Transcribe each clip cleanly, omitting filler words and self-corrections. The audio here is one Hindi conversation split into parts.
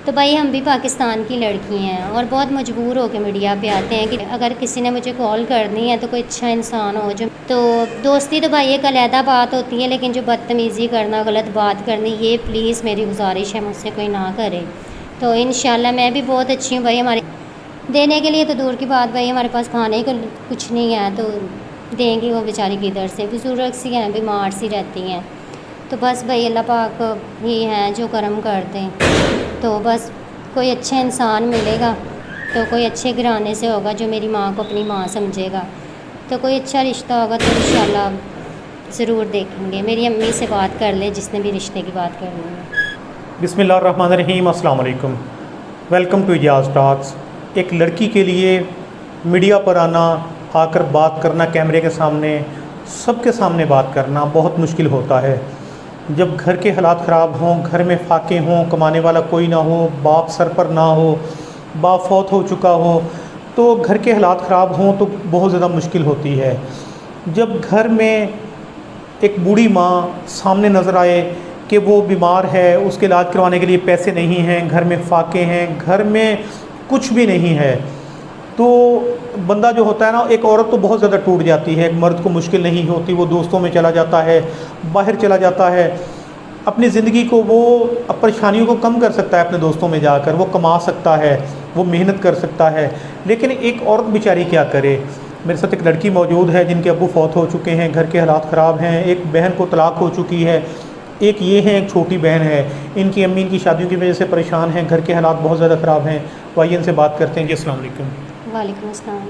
तो भाई हम भी पाकिस्तान की लड़की हैं और बहुत मजबूर होकर मीडिया पे आते हैं कि अगर किसी ने मुझे कॉल करनी है तो कोई अच्छा इंसान हो जो तो दोस्ती तो भाई एक अलहदा बात होती है, लेकिन जो बदतमीज़ी करना, गलत बात करनी, ये प्लीज़ मेरी गुजारिश है मुझसे कोई ना करे। तो इंशाल्लाह मैं भी बहुत अच्छी हूँ भाई। हमारे देने के लिए तो दूर की बात भाई, हमारे पास खाने को कुछ नहीं है तो देंगी वो बेचारी किधर से। बुजुर्ग सी हैं, बीमार सी रहती हैं। तो बस भाई अल्लाह पाक ही हैं जो करम कर दें। तो बस कोई अच्छा इंसान मिलेगा तो कोई अच्छे घराने से होगा जो मेरी माँ को अपनी माँ समझेगा, तो कोई अच्छा रिश्ता होगा तो इंशाल्लाह ज़रूर देखेंगे। मेरी अम्मी से बात कर ले जिसने भी रिश्ते की बात करनी है। बिस्मिल्लाहिर्रहमानिर्रहीम, अस्सलाम वालेकुम। Welcome to Ijaz talks. एक लड़की के लिए मीडिया पर आना, आकर बात करना, कैमरे के सामने, सबके सामने बात करना बहुत मुश्किल होता है। जब घर के हालात ख़राब हों, घर में फाके हों, कमाने वाला कोई ना हो, बाप सर पर ना हो, बाप फौत हो चुका हो, तो घर के हालात ख़राब हों तो बहुत ज़्यादा मुश्किल होती है। जब घर में एक बूढ़ी माँ सामने नज़र आए कि वो बीमार है, उसके इलाज करवाने के लिए पैसे नहीं हैं, घर में फाके हैं, घर में कुछ भी नहीं है, तो बंदा जो होता है ना, एक औरत तो बहुत ज़्यादा टूट जाती है। एक मर्द को मुश्किल नहीं होती, वो दोस्तों में चला जाता है, बाहर चला जाता है, अपनी ज़िंदगी को वो परेशानियों को कम कर सकता है अपने दोस्तों में जाकर, वो कमा सकता है, वो मेहनत कर सकता है। लेकिन एक औरत बेचारी क्या करे। मेरे साथ एक लड़की मौजूद है जिनके अब्बू फौत हो चुके हैं, घर के हालात ख़राब हैं, एक बहन को तलाक हो चुकी है, एक ये है, एक छोटी बहन है। इनकी अम्मी इनकी शादियों की वजह से परेशान हैं, घर के हालात बहुत ज़्यादा ख़राब हैं। तो आइए इनसे बात करते हैं। जी अस्सलाम वालेकुम। वालेकुम अस्सलाम।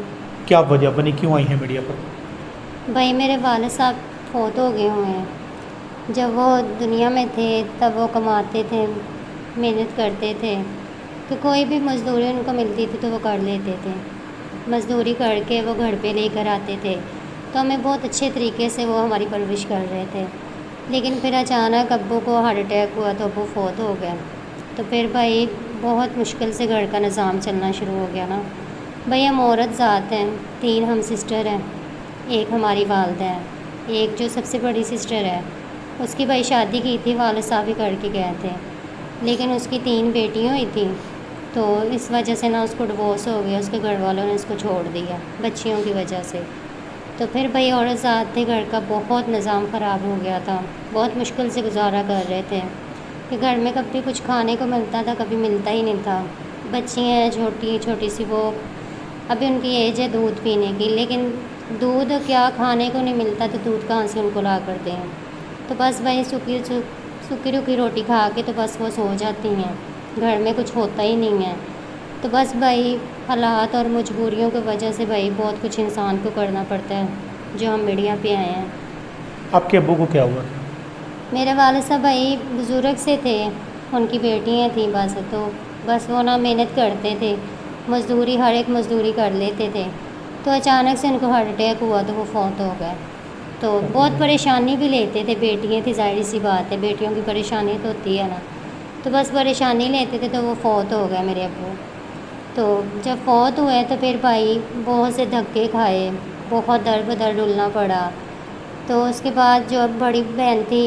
क्या वजह बनी, क्यों आई हैं मीडिया पर? भाई मेरे वालिद साहब फौत हो गए हुए हैं। जब वो दुनिया में थे तब वो कमाते थे, मेहनत करते थे, तो कोई भी मज़दूरी उनको मिलती थी तो वो कर लेते थे। मज़दूरी करके वो घर पे लेकर आते थे, तो हमें बहुत अच्छे तरीके से वो हमारी परवरिश कर रहे थे। लेकिन फिर अचानक अब्बू को हार्ट अटैक हुआ तो अब्बू फौत हो गया। तो फिर भाई बहुत मुश्किल से घर का निज़ाम चलना शुरू हो गया ना। भाई हम औरत ज़ात हैं, 3 हम सिस्टर हैं, एक हमारी वालदा है, एक जो सबसे बड़ी सिस्टर है उसकी भाई शादी की थी, वालिद साहब ही करके गए थे, लेकिन उसकी 3 बेटियाँ हुई थी, तो इस वजह से ना उसको डिवोर्स हो गया, उसके घर वालों ने उसको छोड़ दिया बच्चियों की वजह से। तो फिर भाई औरत ज़ात थे, घर का बहुत निज़ाम ख़राब हो गया था, बहुत मुश्किल से गुजारा कर रहे थे कि घर में कभी कुछ खाने को मिलता था, कभी मिलता ही नहीं था। बच्ची हैं छोटी छोटी सी, वो अभी उनकी एज है दूध पीने की, लेकिन दूध क्या खाने को नहीं मिलता तो दूध कहाँ से उनको ला कर दें। तो बस भाई सूखी रुखी रोटी खा के तो बस वो सो जाती हैं, घर में कुछ होता ही नहीं है। तो बस भाई हालात और मजबूरियों की वजह से भाई बहुत कुछ इंसान को करना पड़ता है, जो हम मीडिया पे आए हैं। आपके अब्बू को क्या हुआ? मेरे वालिद साहब भाई बुज़ुर्ग से थे, उनकी बेटियाँ थीं बस, तो बस वो ना मेहनत करते थे, मज़दूरी हर एक मज़दूरी कर लेते थे। तो अचानक से उनको हार्ट अटैक हुआ तो वो फौत हो गए। तो बहुत परेशानी भी लेते थे, बेटियाँ थी, ज़ाहिर सी बात है, बेटियों की परेशानी तो होती है ना। तो बस परेशानी लेते थे तो वो फौत हो गए मेरे अब्बू। तो जब फौत हुए तो फिर भाई बहुत से धक्के खाए, बहुत दर बदर डुलना पड़ा। तो उसके बाद जो बड़ी बहन थी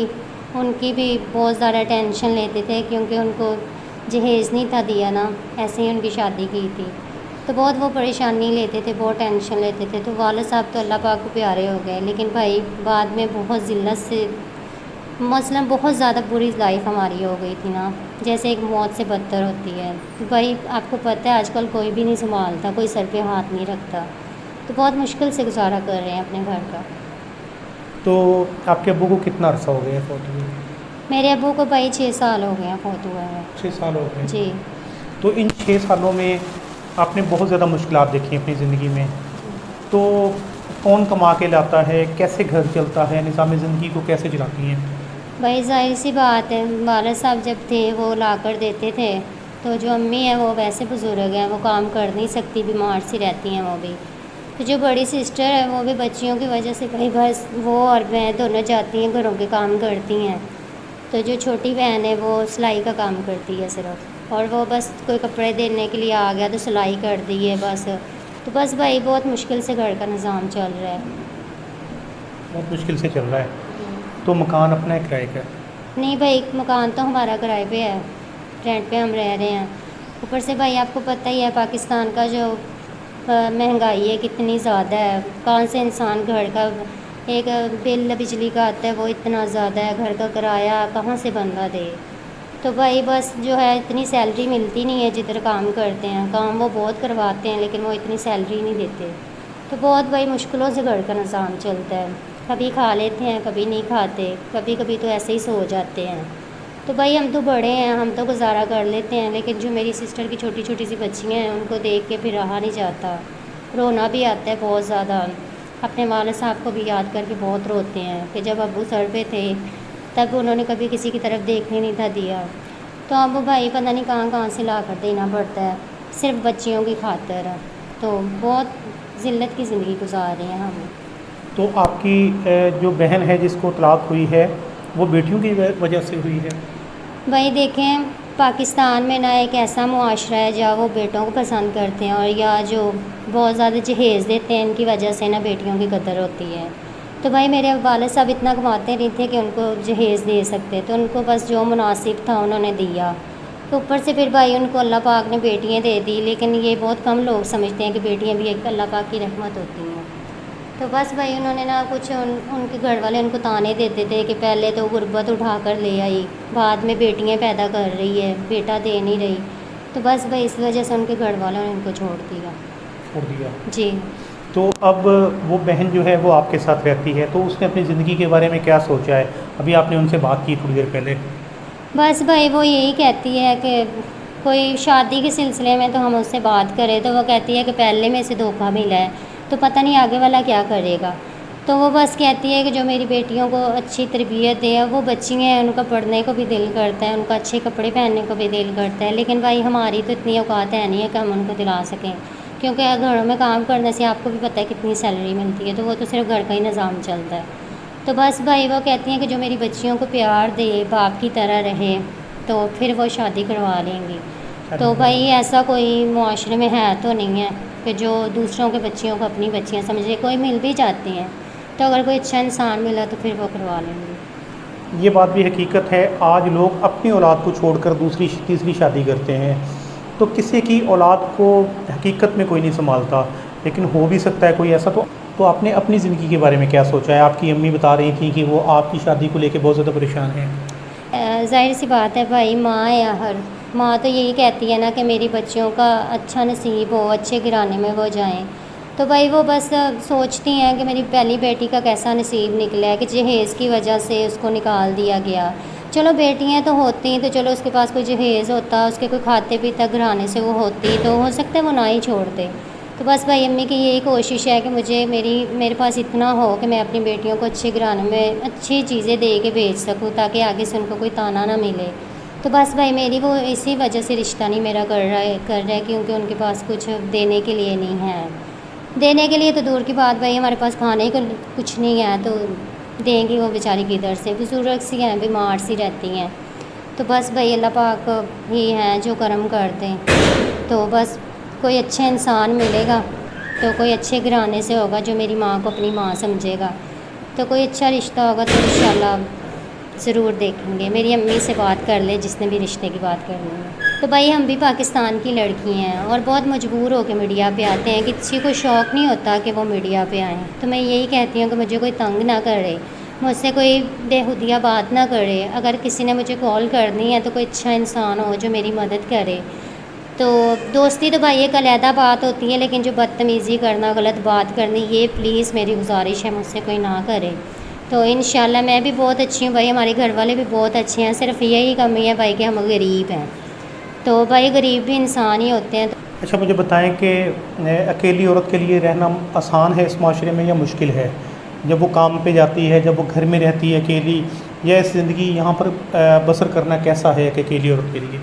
उनकी भी बहुत ज़्यादा टेंशन लेते थे, क्योंकि उनको जहेज़ नहीं था दिया ना, ऐसे ही उनकी शादी की थी। तो बहुत वो परेशानी लेते थे, बहुत टेंशन लेते थे। तो वालिद साहब तो अल्लाह पाक को प्यारे हो गए, लेकिन भाई बाद में बहुत ज़िल्लत से, मसलन बहुत ज़्यादा बुरी लाइफ हमारी हो गई थी ना, जैसे एक मौत से बदतर होती है। तो भाई आपको पता है आजकल कोई भी नहीं संभालता, कोई सर पे हाथ नहीं रखता, तो बहुत मुश्किल से गुजारा कर रहे हैं अपने घर का। तो आपके अब्बू को कितना अरसा हो गया फौत हुए? मेरे अब्बू को भाई 6 साल हो गए हैं फौत हुए हैं। 6 साल हो गए। जी। तो इन 6 सालों में आपने बहुत ज़्यादा मुश्किलात देखी अपनी ज़िंदगी में। तो कौन कमा के लाता है, कैसे घर चलता है, निज़ाम ज़िंदगी को कैसे चलाती हैं? भाई जाहिर सी बात है, वालिद साहब जब थे वो ला कर देते थे, तो जो अम्मी है वो वैसे बुज़ुर्ग हैं, वो काम कर नहीं सकती, बीमार सी रहती हैं वो भी। तो जो बड़ी सिस्टर है वो भी बच्चियों की वजह से भाई बस वो और मैं दोनों जाती हैं, घरों के काम करती हैं। तो जो छोटी बहन है वो सिलाई का काम करती है सिर्फ, और वो बस कोई कपड़े देने के लिए आ गया तो सिलाई कर दी है बस। तो बस भाई बहुत मुश्किल से घर का निज़ाम चल रहा है। बहुत मुश्किल से चल रहा है। तो मकान अपना है, किराए का? नहीं भाई मकान तो हमारा किराए पे है। रेंट पे हम रह रहे हैं। ऊपर से भाई आपको पता ही है पाकिस्तान का जो महंगाई है कितनी ज़्यादा है। कहाँ से इंसान घर का एक बिल बिजली का आता है वो इतना ज़्यादा है, घर का किराया कहाँ से बंदा दे। तो भाई बस जो है इतनी सैलरी मिलती नहीं है जिधर काम करते हैं, काम वो बहुत करवाते हैं लेकिन वो इतनी सैलरी नहीं देते। तो बहुत भाई मुश्किलों से घर का निज़ाम चलता है, कभी खा लेते हैं कभी नहीं खाते, कभी कभी तो ऐसे ही सो जाते हैं। तो भाई हम तो बड़े हैं, हम तो गुजारा कर लेते हैं, लेकिन जो मेरी सिस्टर की छोटी छोटी सी बच्चियाँ हैं उनको देख के फिर रहा नहीं जाता, रोना भी आता है बहुत ज़्यादा। अपने वालिद साहब को भी याद करके बहुत रोते हैं कि जब अब्बू सर पे थे तब उन्होंने कभी किसी की तरफ देखने नहीं था दिया। तो अब वो भाई पता नहीं कहाँ कहाँ से ला कर देना पड़ता है सिर्फ बच्चियों की खातिर। तो बहुत ज़िल्लत की ज़िंदगी गुजार रहे हैं हम। तो आपकी जो बहन है जिसको तलाक हुई है वो बेटियों की वजह से हुई है? भाई देखें, पाकिस्तान में ना एक ऐसा मुआशरा है जहाँ वो बेटों को पसंद करते हैं, और या जो बहुत ज़्यादा जहेज़ देते हैं इनकी वजह से ना बेटियों की कदर होती है। तो भाई मेरे वालिद साहब इतना कमाते नहीं थे कि उनको जहेज़ दे सकते, तो उनको बस जो मुनासिब था उन्होंने दिया। तो ऊपर से फिर भाई उनको अल्लाह पाक ने बेटियाँ दे दी, लेकिन ये बहुत कम लोग समझते हैं कि बेटियाँ भी एक अल्लाह पाक की रहमत होती हैं। तो बस भाई उन्होंने ना कुछ उनके घर वाले उनको ताने देते थे कि पहले तो गुर्बत उठा कर ले आई, बाद में बेटियाँ पैदा कर रही है, बेटा दे नहीं रही। तो बस भाई इस वजह से उनके घर वालों ने उनको छोड़ दिया जी। तो अब वो बहन जो है वो आपके साथ रहती है, तो उसने अपनी ज़िंदगी के बारे में क्या सोचा है? अभी आपने उनसे बात की थोड़ी देर पहले। बस भाई वो यही कहती है कि कोई शादी के सिलसिले में तो हम उससे बात करें तो वो कहती है कि पहले में से धोखा मिला है तो पता नहीं आगे वाला क्या करेगा। तो वो बस कहती है कि जो मेरी बेटियों को अच्छी तरबियत दे, वो बच्ची हैं उनका पढ़ने को भी दिल करता है, उनका अच्छे कपड़े पहनने को भी दिल करता है, लेकिन भाई हमारी तो इतनी औकात है नहीं है कि हम उनको दिला सकें, क्योंकि घरों में काम करने से आपको भी पता है कितनी सैलरी मिलती है, तो वो तो सिर्फ घर का ही निज़ाम चलता है। तो बस भाई वो कहती हैं कि जो मेरी बच्चियों को प्यार दे, बाप की तरह रहे, तो फिर वो शादी करवा लेंगी। तो भाई ऐसा कोई मुआशरे में है तो नहीं है कि जो दूसरों के बच्चियों को अपनी बच्चियां समझे। कोई मिल भी जाती हैं तो अगर कोई अच्छा इंसान मिला तो फिर वो करवा लेंगे। ये बात भी हकीकत है, आज लोग अपनी औलाद को छोड़कर दूसरी तीसरी शादी करते हैं। तो किसी की औलाद को हकीकत में कोई नहीं संभालता, लेकिन हो भी सकता है कोई ऐसा। तो आपने अपनी ज़िंदगी के बारे में क्या सोचा है? आपकी अम्मी बता रही थी कि वो आपकी शादी को लेकर बहुत ज़्यादा परेशान हैं। जाहिर सी बात है भाई, माँ या हर माँ तो यही कहती है ना कि मेरी बच्चियों का अच्छा नसीब हो, अच्छे घराने में वो जाएं। तो भाई वो बस सोचती हैं कि मेरी पहली बेटी का कैसा नसीब निकला है कि जहेज़ की वजह से उसको निकाल दिया गया। चलो बेटियां तो होती हैं तो चलो उसके पास कोई जहेज़ होता, उसके कोई खाते पीते घराने से वो होती तो हो सकता है वो ना ही छोड़ते। तो बस भाई अम्मी की यही कोशिश है कि मेरे पास इतना हो कि मैं अपनी बेटियों को अच्छे घराने में अच्छी चीज़ें दे के भेज सकूँ, ताकि आगे से उनको कोई ताना ना मिले। तो बस भाई मेरी वो इसी वजह से रिश्ता नहीं मेरा कर रहा है क्योंकि उनके पास कुछ देने के लिए नहीं है। देने के लिए तो दूर की बात भाई, हमारे पास खाने को कुछ नहीं है तो देंगी वो बेचारी किधर से। बुजुर्ग सी हैं, बीमार सी रहती हैं। तो बस भाई अल्लाह पाक ही हैं जो करम कर दें। तो बस कोई अच्छा इंसान मिलेगा तो कोई अच्छे घराने से होगा जो मेरी माँ को अपनी माँ समझेगा, तो कोई अच्छा रिश्ता होगा तो इंशाल्लाह ज़रूर देखेंगे। मेरी अम्मी से बात कर ले जिसने भी रिश्ते की बात करनी है। तो भाई हम भी पाकिस्तान की लड़की हैं और बहुत मजबूर होकर मीडिया पे आते हैं, किसी को शौक़ नहीं होता कि वो मीडिया पे आएँ। तो मैं यही कहती हूँ कि मुझे कोई तंग ना करे, मुझसे कोई बेहुदिया बात ना करे। अगर किसी ने मुझे कॉल करनी है तो कोई अच्छा इंसान हो जो मेरी मदद करे। तो दोस्ती तो भाई एक अलहदा बात होती है, लेकिन जो बदतमीज़ी करना, गलत बात करनी, ये प्लीज़ मेरी गुजारिश है मुझसे कोई ना करे। तो इंशाल्लाह मैं भी बहुत अच्छी हूँ भाई, हमारे घर वाले भी बहुत अच्छे हैं। सिर्फ यही कमी है भाई कि हम गरीब हैं। तो भाई गरीब भी इंसान ही होते हैं। अच्छा मुझे बताएं कि अकेली औरत के लिए रहना आसान है इस माशरे में या मुश्किल है? जब वो काम पे जाती है, जब वो घर में रहती है अकेली, या इस ज़िंदगी यहाँ पर बसर करना कैसा है कि अकेली औरत के लिए?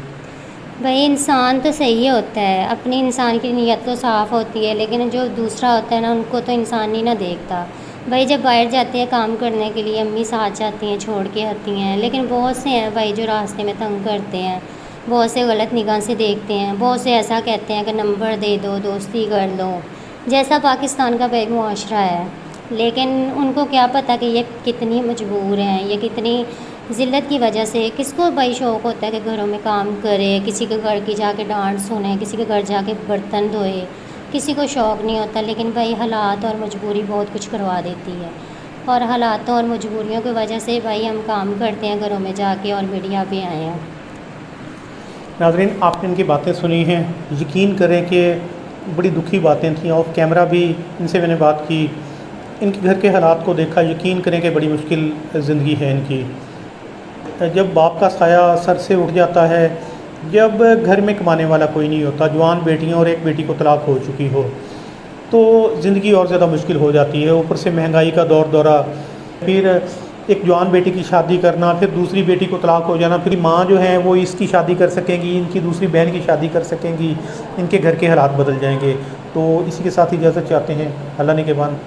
भाई इंसान तो सही होता है, अपनी इंसान की नीयत तो साफ़ होती है, लेकिन जो दूसरा होता है ना उनको तो इंसान ही ना देखता। भाई जब बाहर जाते हैं काम करने के लिए, अम्मी साथ जाती हैं, छोड़ के आती हैं, लेकिन बहुत से हैं भाई जो रास्ते में तंग करते हैं, बहुत से गलत निगाह से देखते हैं, बहुत से ऐसा कहते हैं कि नंबर दे दो, दोस्ती कर लो, जैसा पाकिस्तान का भाई मुआशरा है। लेकिन उनको क्या पता कि ये कितनी मजबूर हैं, ये कितनी ज़िल्लत की वजह से किसको भाई शौक़ होता है कि घरों में काम करे, किसी के घर की जाके डांट सुने, किसी के घर जाके बर्तन धोए, किसी को शौक़ नहीं होता। लेकिन भाई हालात और मजबूरी बहुत कुछ करवा देती है, और हालातों और मजबूरियों की वजह से भाई हम काम करते हैं घरों में जाके, और मीडिया पे आए हैं। नाज़रीन, आपने इनकी बातें सुनी हैं, यकीन करें कि बड़ी दुखी बातें थीं। ऑफ कैमरा भी इनसे मैंने बात की, इनके घर के हालात को देखा, यकीन करें कि बड़ी मुश्किल ज़िंदगी है इनकी। जब बाप का साया सर से उठ जाता है, जब घर में कमाने वाला कोई नहीं होता, जवान बेटियां और एक बेटी को तलाक हो चुकी हो, तो ज़िंदगी और ज़्यादा मुश्किल हो जाती है। ऊपर से महंगाई का दौर दौरा, फिर एक जवान बेटी की शादी करना, फिर दूसरी बेटी को तलाक हो जाना, फिर माँ जो है वो इसकी शादी कर सकेंगी, इनकी दूसरी बहन की शादी कर सकेंगी, इनके घर के हालात बदल जाएंगे। तो इसी के साथ इजाज़त चाहते हैं। अल्लाह ने के बाद।